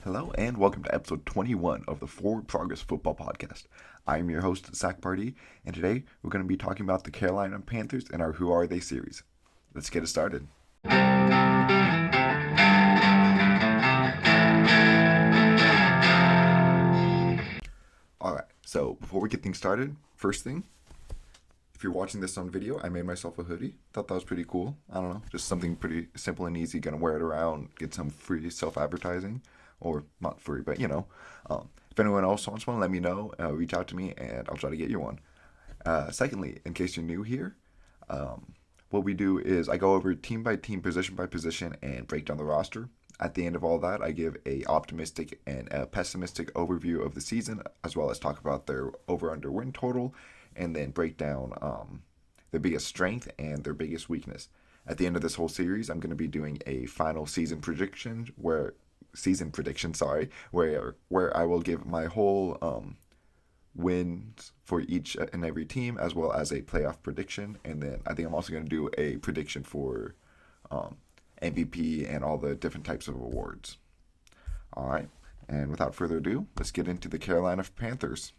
Hello and welcome to episode 21 of the Forward Progress Football Podcast. I'm your host, Zach Party, and today we're going to be talking about the Carolina Panthers and our Who Are They series. Let's get it started. Alright, so before we get things started, first thing, if you're watching this on video, I made myself a hoodie. Thought that was pretty cool. I don't know, just something pretty simple and easy. Gonna wear it around, get some free self-advertising. Or not free, but if anyone else wants one, let me know. Reach out to me, and I'll try to get you one. Secondly, in case you're new here, what we do is I go over team by team, position by position, and break down the roster. At the end of all that, I give a optimistic and a pessimistic overview of the season, as well as talk about their over/under win total, and then break down their biggest strength and their biggest weakness. At the end of this whole series, I'm going to be doing a final season prediction where I will give my whole wins for each and every team, as well as a playoff prediction. And then I think I'm also going to do a prediction for MVP and all the different types of awards. All right. And without further ado, let's get into the Carolina Panthers.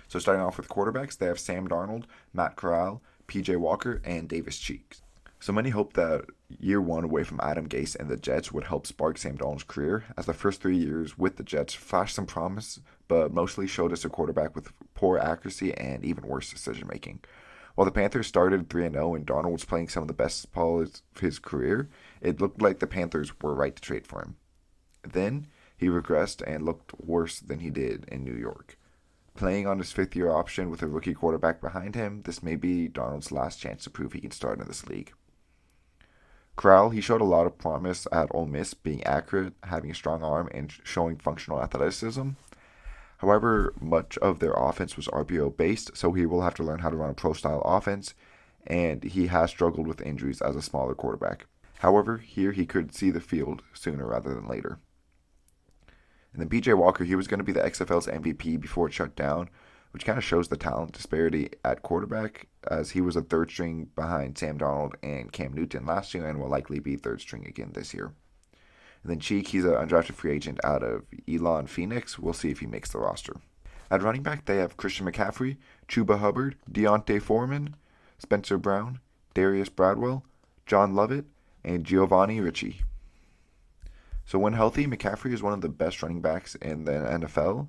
So starting off with quarterbacks, they have Sam Darnold, Matt Corral, PJ Walker, and Davis Cheeks. So many hope that year one away from Adam Gase and the Jets would help spark Sam Darnold's career, as the first 3 years with the Jets flashed some promise, but mostly showed us a quarterback with poor accuracy and even worse decision making. While the Panthers started 3-0 and Darnold was playing some of the best ball of his career, it looked like the Panthers were right to trade for him. Then he regressed and looked worse than he did in New York. Playing on his fifth-year option with a rookie quarterback behind him, this may be Darnold's last chance to prove he can start in this league. Corral, he showed a lot of promise at Ole Miss, being accurate, having a strong arm, and showing functional athleticism. However, much of their offense was RPO-based, so he will have to learn how to run a pro-style offense, and he has struggled with injuries as a smaller quarterback. However, here he could see the field sooner rather than later. And then PJ Walker, he was going to be the XFL's MVP before it shut down, which kind of shows the talent disparity at quarterback, as he was a third string behind Sam Darnold and Cam Newton last year and will likely be third string again this year. And then Cheek, he's an undrafted free agent out of Elon Phoenix. We'll see if he makes the roster. At running back, they have Christian McCaffrey, Chuba Hubbard, Deontay Foreman, Spencer Brown, Darius Bradwell, John Lovett, and Giovanni Ricci. So when healthy, McCaffrey is one of the best running backs in the NFL.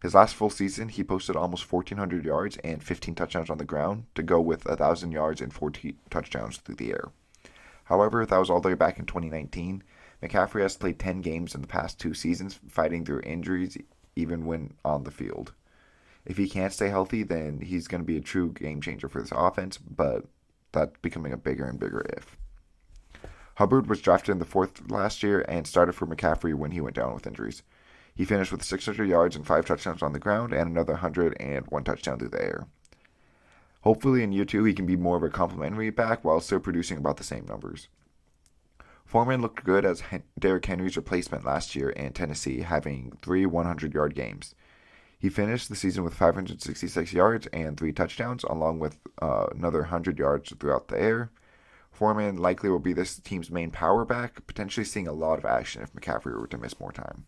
His last full season, he posted almost 1,400 yards and 15 touchdowns on the ground to go with 1,000 yards and 14 touchdowns through the air. However, that was all the way back in 2019. McCaffrey has played 10 games in the past 2 seasons, fighting through injuries even when on the field. If he can't stay healthy, then he's going to be a true game changer for this offense, but that's becoming a bigger and bigger if. Hubbard was drafted in the 4th last year and started for McCaffrey when he went down with injuries. He finished with 600 yards and 5 touchdowns on the ground and another 101 touchdown through the air. Hopefully in year 2 he can be more of a complimentary back while still producing about the same numbers. Foreman looked good as Derrick Henry's replacement last year in Tennessee, having 3 100-yard games. He finished the season with 566 yards and 3 touchdowns, along with another 100 yards throughout the air. Foreman likely will be this team's main power back, potentially seeing a lot of action if McCaffrey were to miss more time.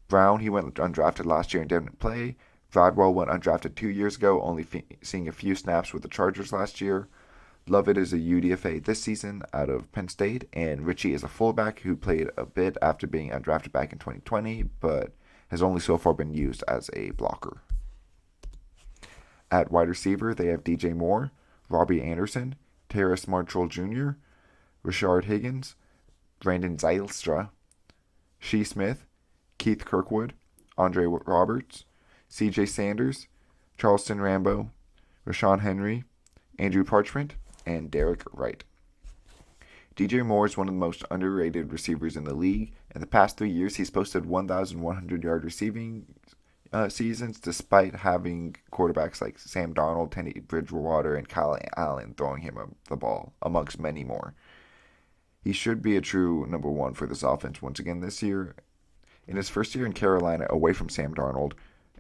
Brown, he went undrafted last year and didn't play. Bradwell went undrafted 2 years ago, only seeing a few snaps with the Chargers last year. Lovett is a UDFA this season out of Penn State, and Richie is a fullback who played a bit after being undrafted back in 2020, but has only so far been used as a blocker. At wide receiver, they have DJ Moore, Robbie Anderson, Terrace Marshall Jr., Rashard Higgins, Brandon Zylstra, Shea Smith, Keith Kirkwood, Andre Roberts, C.J. Sanders, Charleston Rambo, Rashawn Henry, Andrew Parchment, and Derek Wright. DJ Moore is one of the most underrated receivers in the league. In the past 3 years, he's posted 1,100-yard receiving seasons, despite having quarterbacks like Sam Darnold, Teddy Bridgewater, and Kyle Allen throwing him the ball, amongst many more. He should be a true number one for this offense once again this year. In his first year in Carolina, away from Sam Darnold,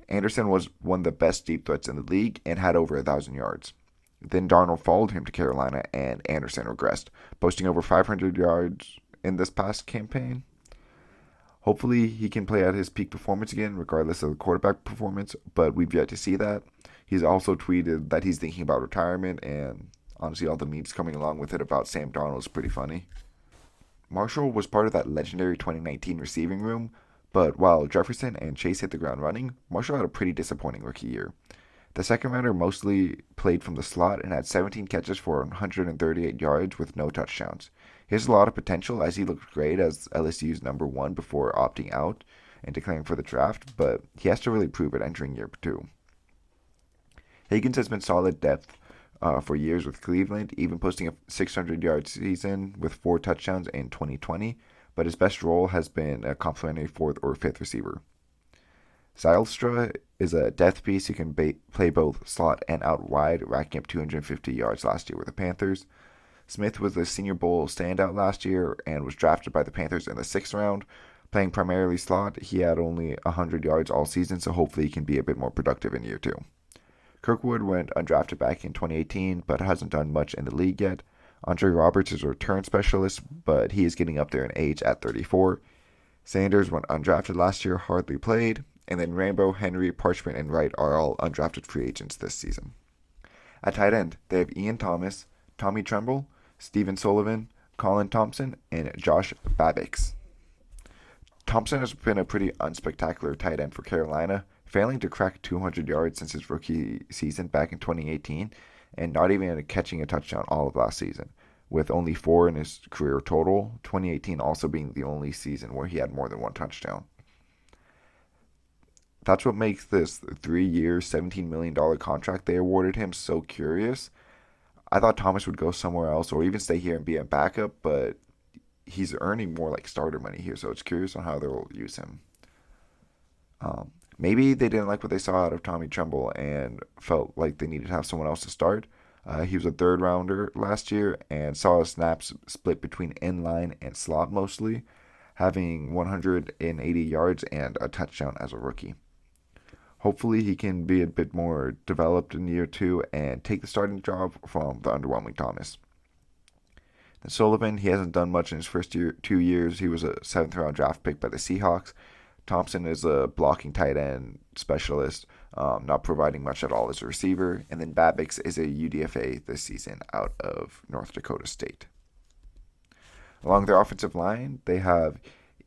Anderson was one of the best deep threats in the league and had over 1,000 yards. Then Darnold followed him to Carolina, and Anderson regressed, posting over 500 yards in this past campaign. Hopefully, he can play at his peak performance again, regardless of the quarterback performance, but we've yet to see that. He's also tweeted that he's thinking about retirement, and honestly, all the memes coming along with it about Sam Darnold is pretty funny. Marshall was part of that legendary 2019 receiving room, but while Jefferson and Chase hit the ground running, Marshall had a pretty disappointing rookie year. The second rounder mostly played from the slot and had 17 catches for 138 yards with no touchdowns. He has a lot of potential as he looked great as LSU's number one before opting out and declaring for the draft, but he has to really prove it entering year two. Higgins has been solid depth for years with Cleveland, even posting a 600-yard season with 4 touchdowns in 2020, but his best role has been a complimentary 4th or 5th receiver. Zylstra is a depth piece who can play both slot and out wide, racking up 250 yards last year with the Panthers. Smith was the Senior Bowl standout last year and was drafted by the Panthers in the 6th round. Playing primarily slot, he had only 100 yards all season, so hopefully he can be a bit more productive in year 2. Kirkwood went undrafted back in 2018, but hasn't done much in the league yet. Andre Roberts is a return specialist, but he is getting up there in age at 34. Sanders went undrafted last year, hardly played. And then Rambo, Henry, Parchment, and Wright are all undrafted free agents this season. At tight end, they have Ian Thomas, Tommy Tremble, Stephen Sullivan, Colin Thompson, and Josh Babbix. Thompson has been a pretty unspectacular tight end for Carolina, failing to crack 200 yards since his rookie season back in 2018, and not even catching a touchdown all of last season, with only 4 in his career total, 2018 also being the only season where he had more than 1 touchdown. That's what makes this 3-year, $17 million contract they awarded him so curious. I thought Thomas would go somewhere else or even stay here and be a backup, but he's earning more like starter money here, so it's curious on how they'll use him. Maybe they didn't like what they saw out of Tommy Tremble and felt like they needed to have someone else to start. He was a 3rd rounder last year and saw his snaps split between inline and slot mostly, having 180 yards and a touchdown as a rookie. Hopefully he can be a bit more developed in year 2 and take the starting job from the underwhelming Thomas. And Sullivan, he hasn't done much in his first 2 years. He was a 7th round draft pick by the Seahawks. Thompson is a blocking tight end specialist, not providing much at all as a receiver. And then Babbix is a UDFA this season out of North Dakota State. Along their offensive line, they have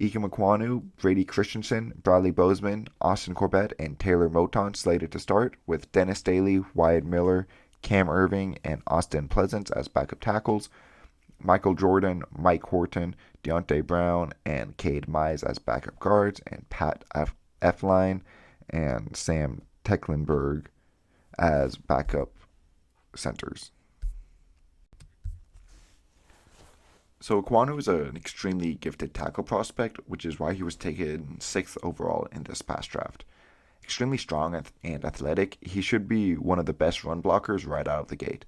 Ike Mekwonu, Brady Christensen, Bradley Bozeman, Austin Corbett, and Taylor Moton slated to start, with Dennis Daly, Wyatt Miller, Cam Irving, and Austin Pleasance as backup tackles, Michael Jordan, Mike Horton, Deontay Brown, and Cade Mize as backup guards, and Pat Effline and Sam Tecklenburg as backup centers. So Ekwonu is an extremely gifted tackle prospect, which is why he was taken 6th overall in this past draft. Extremely strong and athletic, he should be one of the best run blockers right out of the gate.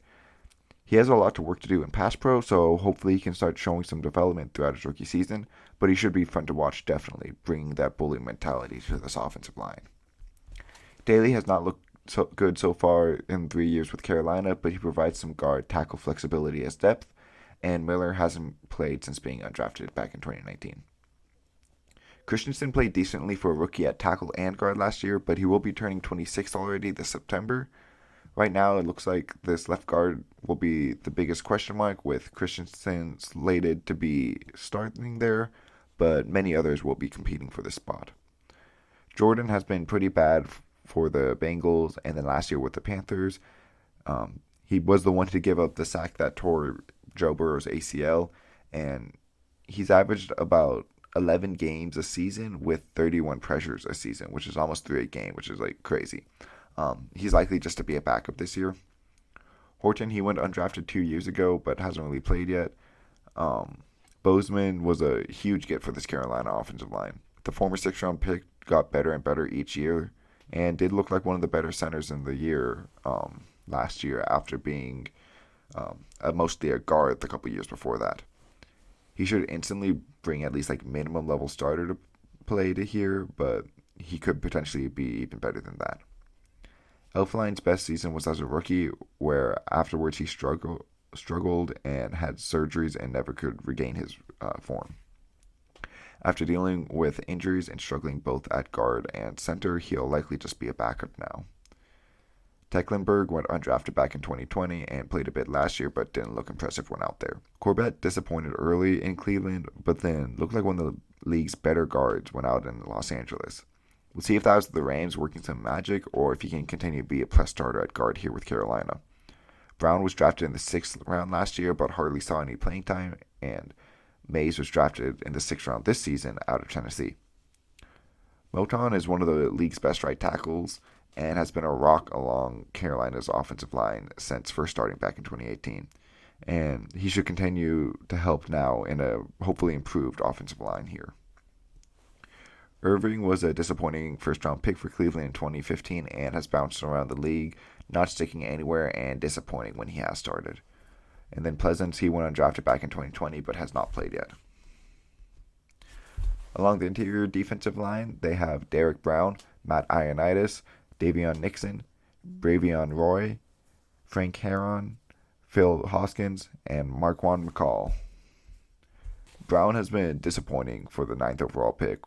He has a lot to work to do in pass pro, so hopefully he can start showing some development throughout his rookie season, but he should be fun to watch definitely, bringing that bully mentality to this offensive line. Daly has not looked so good so far in 3 years with Carolina, but he provides some guard tackle flexibility as depth, and Miller hasn't played since being undrafted back in 2019. Christensen played decently for a rookie at tackle and guard last year, but he will be turning 26 already this September. Right now, it looks like this left guard will be the biggest question mark, with Christensen slated to be starting there, but many others will be competing for this spot. Jordan has been pretty bad for the Bengals, and then last year with the Panthers. He was the one to give up the sack that tore Joe Burrow's ACL, and he's averaged about 11 games a season with 31 pressures a season, which is almost 3 a game, which is like crazy. He's likely just to be a backup this year. Horton, he went undrafted 2 years ago, but hasn't really played yet. Bozeman was a huge get for this Carolina offensive line. The former 6th-round pick got better and better each year, and did look like one of the better centers in the year last year after being mostly a guard the couple years before that. He should instantly bring at least like minimum level starter to play to here, but he could potentially be even better than that. Elfline's best season was as a rookie, where afterwards he struggled and had surgeries and never could regain his form. After dealing with injuries and struggling both at guard and center, he'll likely just be a backup now. Tecklenburg went undrafted back in 2020 and played a bit last year, but didn't look impressive when out there. Corbett disappointed early in Cleveland, but then looked like one of the league's better guards when out in Los Angeles. We'll see if that was the Rams working some magic, or if he can continue to be a plus starter at guard here with Carolina. Brown was drafted in the 6th round last year, but hardly saw any playing time, and Mays was drafted in the 6th round this season out of Tennessee. Moton is one of the league's best right tackles, and has been a rock along Carolina's offensive line since first starting back in 2018. And he should continue to help now in a hopefully improved offensive line here. Irving was a disappointing first-round pick for Cleveland in 2015 and has bounced around the league, not sticking anywhere and disappointing when he has started. And then Pleasance, he went undrafted back in 2020 but has not played yet. Along the interior defensive line, they have Derek Brown, Matt Ioannidis, Davion Nixon, Bravion Roy, Frank Heron, Phil Hoskins, and Marquand McCall. Brown has been disappointing for the 9th overall pick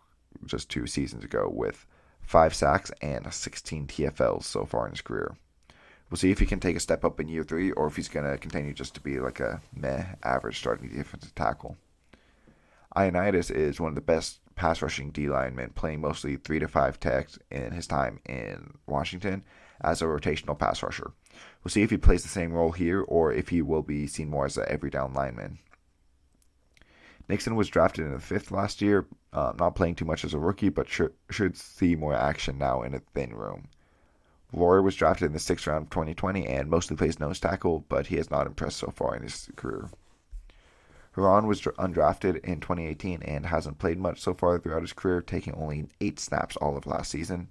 just 2 seasons ago with 5 sacks and 16 TFLs so far in his career. We'll see if he can take a step up in year 3 or if he's going to continue just to be like a average starting defensive tackle. Ioannidis is one of the best pass rushing D linemen, playing mostly 3 to 5 techs in his time in Washington as a rotational pass rusher. We'll see if he plays the same role here or if he will be seen more as an every down lineman. Nixon was drafted in the 5th last year, not playing too much as a rookie, but should see more action now in a thin room. Roy was drafted in the 6th round of 2020 and mostly plays nose tackle, but he has not impressed so far in his career. Heron was undrafted in 2018 and hasn't played much so far throughout his career, taking only 8 snaps all of last season.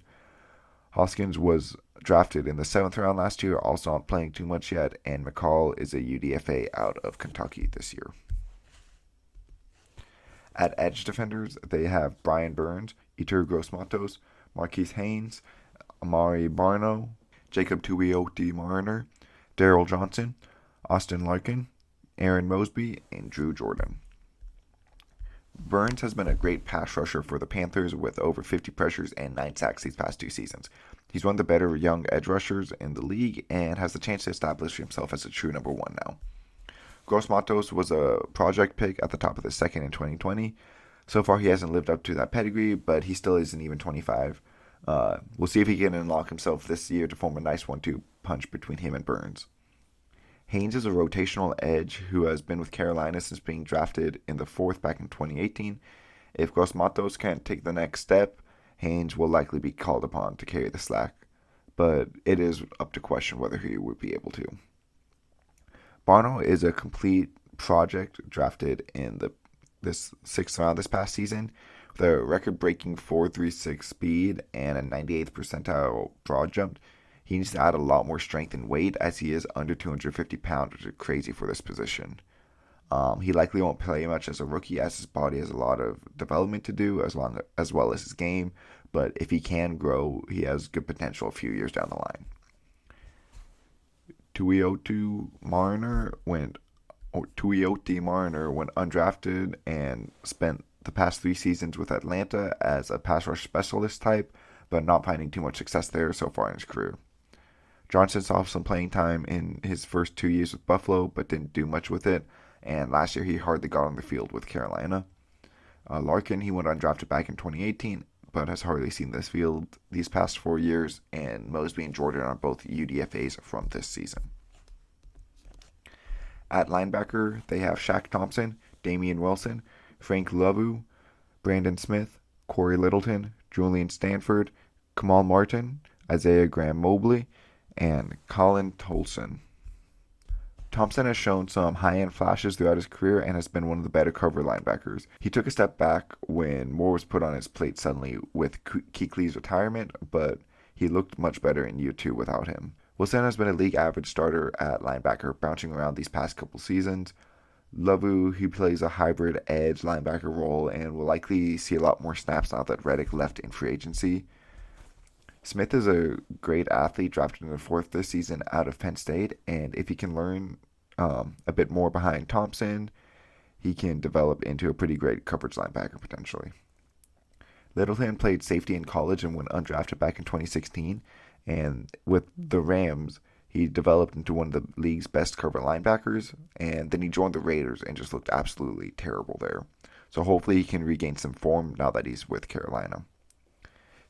Hoskins was drafted in the 7th round last year, also not playing too much yet, and McCall is a UDFA out of Kentucky this year. At edge defenders, they have Brian Burns, Itur Gross-Matos, Marquise Haynes, Amari Barno, Jacob Tuioti-Mariner, Daryl Johnson, Austin Larkin, Aaron Mosby, and Drew Jordan. Burns has been a great pass rusher for the Panthers with over 50 pressures and 9 sacks these past 2 seasons. He's one of the better young edge rushers in the league and has the chance to establish himself as a true number 1 now. Gross-Matos was a project pick at the top of the 2nd in 2020. So far he hasn't lived up to that pedigree, but he still isn't even 25. We'll see if he can unlock himself this year to form a nice 1-2 punch between him and Burns. Haynes is a rotational edge who has been with Carolina since being drafted in the 4th back in 2018. If Gross-Matos can't take the next step, Haynes will likely be called upon to carry the slack, but it is up to question whether he would be able to. Barno is a complete project drafted in this 6th round this past season with a record-breaking 4.36 speed and a 98th percentile broad jump. He needs to add a lot more strength and weight as he is under 250 pounds, which is crazy for this position. He likely won't play much as a rookie as his body has a lot of development to do as well as his game, but if he can grow, he has good potential a few years down the line. Tuioti-Mariner went undrafted and spent the past 3 seasons with Atlanta as a pass rush specialist type, but not finding too much success there so far in his career. Johnson saw some playing time in his first 2 years with Buffalo, but didn't do much with it, and last year he hardly got on the field with Carolina. Larkin, he went undrafted back in 2018, but has hardly seen this field these past 4 years, and Mosby and Jordan are both UDFAs from this season. At linebacker, they have Shaq Thompson, Damian Wilson, Frank Lavu, Brandon Smith, Corey Littleton, Julian Stanford, Kamal Martin, Isaiah Graham-Mobley, and Colin Tolson. Thompson has shown some high-end flashes throughout his career and has been one of the better cover linebackers. He took a step back when more was put on his plate suddenly with Kuechly's retirement, but he looked much better in year 2 without him. Wilson has been a league average starter at linebacker, bouncing around these past couple seasons. Lavu, he plays a hybrid edge linebacker role and will likely see a lot more snaps now that Reddick left in free agency. Smith is a great athlete drafted in the 4th this season out of Penn State, and if he can learn a bit more behind Thompson, he can develop into a pretty great coverage linebacker potentially. Littleton played safety in college and went undrafted back in 2016. And with the Rams, he developed into one of the league's best cover linebackers. And then he joined the Raiders and just looked absolutely terrible there. So hopefully he can regain some form now that he's with Carolina.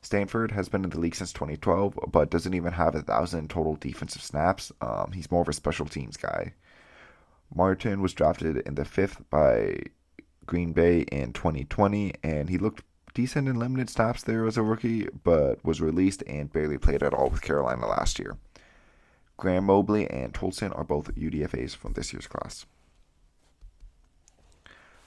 Stanford has been in the league since 2012, but doesn't even have 1,000 total defensive snaps. He's more of a special teams guy. Martin was drafted in the 5th by Green Bay in 2020, and he looked decent in limited snaps there as a rookie, but was released and barely played at all with Carolina last year. Graham Mobley and Tolson are both UDFAs from this year's class.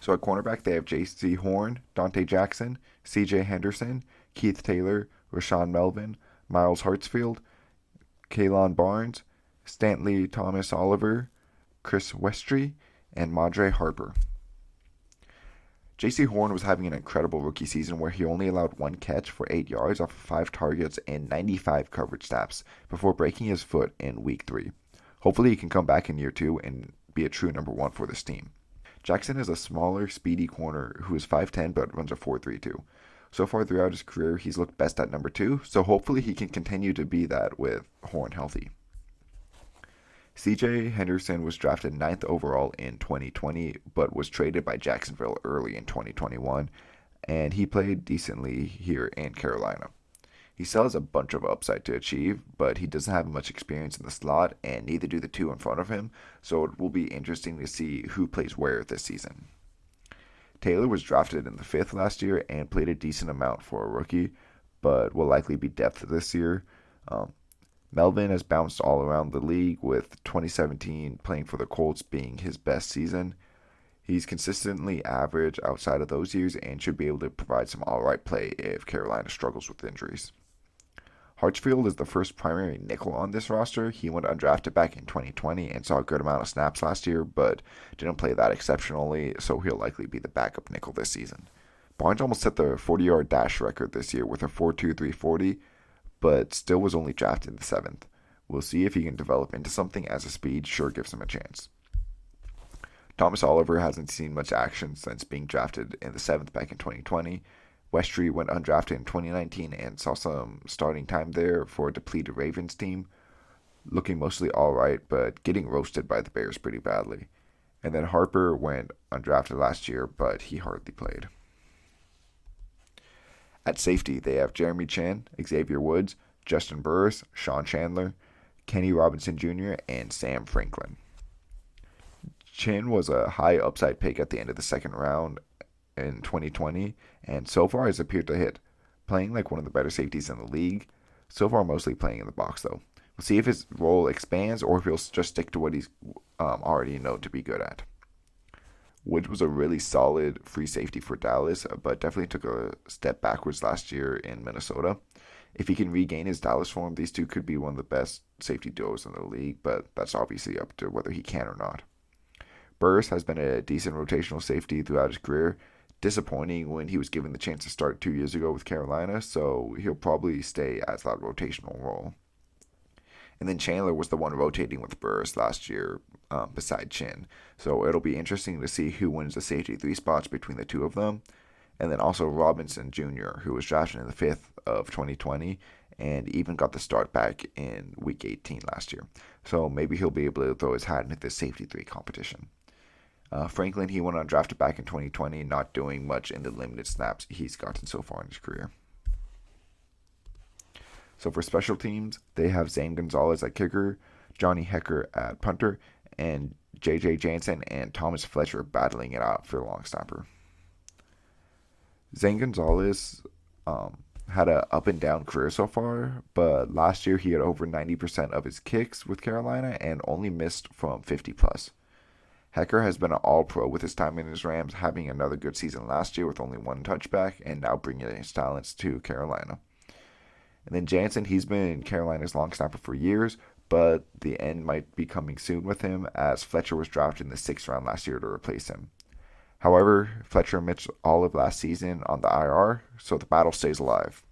So at cornerback, they have J.C. Horn, Dante Jackson, C.J. Henderson, Keith Taylor, Rashawn Melvin, Miles Hartsfield, Kaylon Barnes, Stanley Thomas Oliver, Chris Westry, and Madre Harper. J.C. Horn was having an incredible rookie season where he only allowed 1 catch for 8 yards off of 5 targets and 95 coverage snaps before breaking his foot in week 3. Hopefully he can come back in year 2 and be a true number 1 for this team. Jackson is a smaller, speedy corner who is 5'10 but runs a 4.32. So far throughout his career, he's looked best at number 2, so hopefully he can continue to be that with Horn healthy. C.J. Henderson was drafted 9th overall in 2020, but was traded by Jacksonville early in 2021, and he played decently here in Carolina. He still has a bunch of upside to achieve, but he doesn't have much experience in the slot, and neither do the 2 in front of him, so it will be interesting to see who plays where this season. Taylor was drafted in the 5th last year and played a decent amount for a rookie, but will likely be depth this year. Melvin has bounced all around the league, with 2017 playing for the Colts being his best season. He's consistently average outside of those years and should be able to provide some alright play if Carolina struggles with injuries. Hartsfield is the first primary nickel on this roster. He went undrafted back in 2020 and saw a good amount of snaps last year, but didn't play that exceptionally, so he'll likely be the backup nickel this season. Barnes almost set the 40-yard dash record this year with a 4.23 40, but still was only drafted in the 7th. We'll see if he can develop into something, as a speed sure gives him a chance. Thomas Oliver hasn't seen much action since being drafted in the 7th back in 2020. Westry went undrafted in 2019 and saw some starting time there for a depleted Ravens team, looking mostly alright, but getting roasted by the Bears pretty badly. And then Harper went undrafted last year, but he hardly played. At safety, they have Jeremy Chin, Xavier Woods, Justin Burris, Sean Chandler, Kenny Robinson Jr., and Sam Franklin. Chin was a high upside pick at the end of the 2nd round in 2020, and so far has appeared to hit, playing like one of the better safeties in the league. So far mostly playing in the box though. We'll see if his role expands or if he'll just stick to what he's already known to be good at. Woods was a really solid free safety for Dallas, but definitely took a step backwards last year in Minnesota. If he can regain his Dallas form, these two could be one of the best safety duos in the league, but that's obviously up to whether he can or not. Burris has been a decent rotational safety throughout his career. Disappointing when he was given the chance to start 2 years ago with Carolina, so he'll probably stay as that rotational role. And then Chandler was the one rotating with Burris last year beside Chin. So it'll be interesting to see who wins the safety 3 spots between the 2 of them. And then also Robinson Jr., who was drafted in the 5th of 2020 and even got the start back in week 18 last year. So maybe he'll be able to throw his hat into the safety 3 competition. Franklin, he went undrafted back in 2020, not doing much in the limited snaps he's gotten so far in his career. So for special teams, they have Zane Gonzalez at kicker, Johnny Hecker at punter, and J.J. Jansen and Thomas Fletcher battling it out for long snapper. Zane Gonzalez had an up and down career so far, but last year he had over 90% of his kicks with Carolina and only missed from 50 plus. Hecker has been an all-pro with his time in his Rams, having another good season last year with only 1 touchback and now bringing his talents to Carolina. And then Jansen, he's been Carolina's long snapper for years, but the end might be coming soon with him as Fletcher was drafted in the 6th round last year to replace him. However, Fletcher missed all of last season on the IR, so the battle stays alive.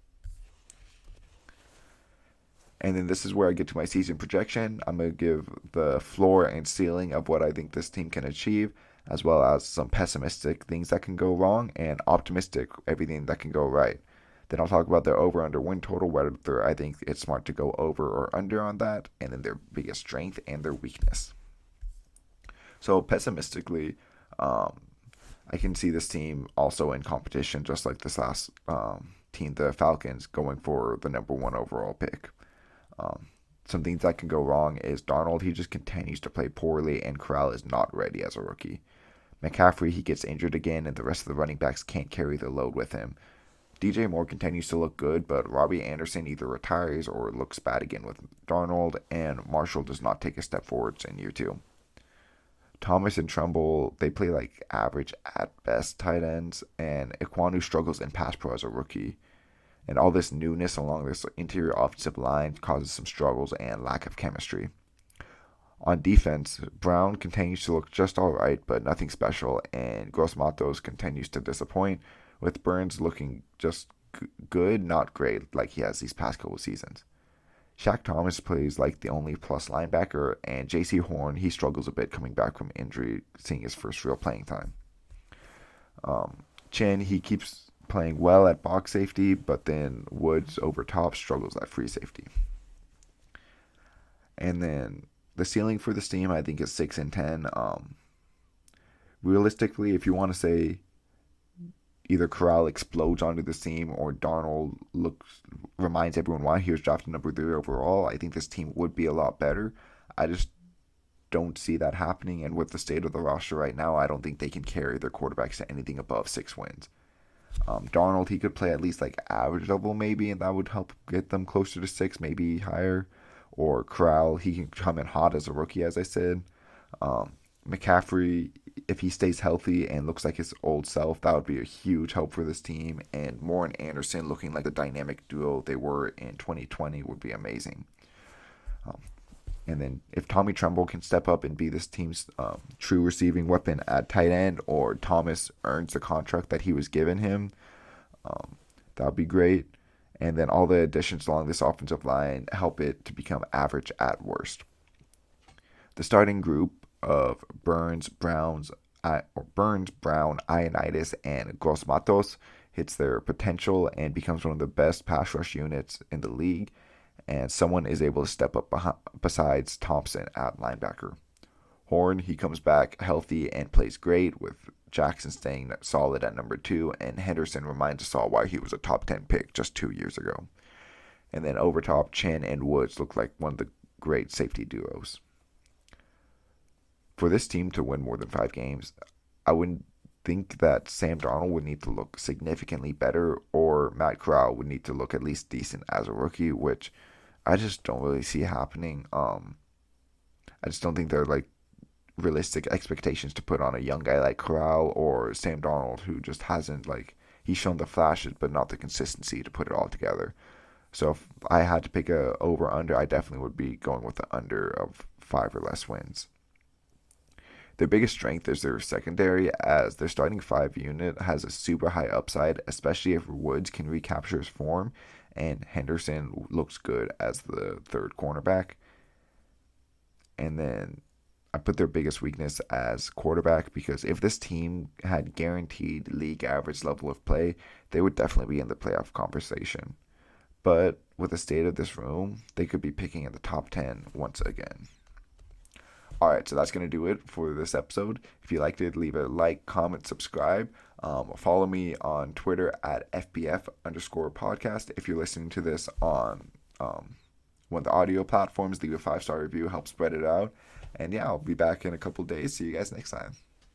And then this is where I get to my season projection. I'm going to give the floor and ceiling of what I think this team can achieve. as well as some pessimistic things that can go wrong and optimistic everything that can go right. Then I'll talk about their over under win total, whether I think it's smart to go over or under on that, and then their biggest strength and their weakness. So pessimistically, I can see this team also in competition, just like this last team, the Falcons, going for the number one overall pick. Some things that can go wrong is Darnold, he just continues to play poorly, and Corral is not ready as a rookie. McCaffrey, he gets injured again, and the rest of the running backs can't carry the load with him. DJ Moore continues to look good, but Robbie Anderson either retires or looks bad again with Darnold, and Marshall does not take a step forwards in year two. Thomas and Trumbull, they play like average at best tight ends, and Iquanu struggles in pass pro as a rookie. And all this newness along this interior offensive line causes some struggles and lack of chemistry. On defense, Brown continues to look just alright, but nothing special, and Gross Matos continues to disappoint, with Burns looking just good, not great, like he has these past couple seasons. Shaq Thomas plays like the only plus linebacker, and J.C. Horn, he struggles a bit coming back from injury, seeing his first real playing time. Chin, he keeps playing well at box safety, but then Woods over top struggles at free safety. And then the ceiling for this team, I think, is 6-10. Realistically, if you want to say either Corral explodes onto the team or Darnold reminds everyone why he was drafted number 3 overall, I think this team would be a lot better. I just don't see that happening, and with the state of the roster right now, I don't think they can carry their quarterbacks to anything above 6 wins. Darnold, he could play at least like average level maybe, and that would help get them closer to 6, maybe higher. Or Corral, he can come in hot as a rookie, as I said. McCaffrey, if he stays healthy and looks like his old self, that would be a huge help for this team. And Moore and Anderson looking like the dynamic duo they were in 2020 would be amazing. And then if Tommy Tremble can step up and be this team's true receiving weapon at tight end, or Thomas earns the contract that he was given him, that would be great. And then all the additions along this offensive line help it to become average at worst. The starting group of Burns, Brown, Ioannidis, and Gross Matos hits their potential and becomes one of the best pass rush units in the league, and someone is able to step up besides Thompson at linebacker. Horn, he comes back healthy and plays great, with Jackson staying solid at number 2, and Henderson reminds us all why he was a top 10 pick just 2 years ago. And then over top, Chin and Woods look like one of the great safety duos. For this team to win more than 5 games, I wouldn't think that Sam Darnold would need to look significantly better, or Matt Corral would need to look at least decent as a rookie, which I just don't really see happening. I just don't think they're like realistic expectations to put on a young guy like Corral or Sam Darnold, who just hasn't, like, he's shown the flashes but not the consistency to put it all together. So if I had to pick a over-under, I definitely would be going with the under of 5 or less wins. Their biggest strength is their secondary, as their starting 5 unit has a super high upside, especially if Woods can recapture his form, and Henderson looks good as the third cornerback. And then I put their biggest weakness as quarterback, because if this team had guaranteed league average level of play, they would definitely be in the playoff conversation. But with the state of this room, they could be picking in the top 10 once again. Alright, so that's going to do it for this episode. If you liked it, leave a like, comment, subscribe. Follow me on Twitter at FBF_podcast. If you're listening to this on one of the audio platforms, leave a 5-star review, help spread it out. And yeah, I'll be back in a couple days. See you guys next time.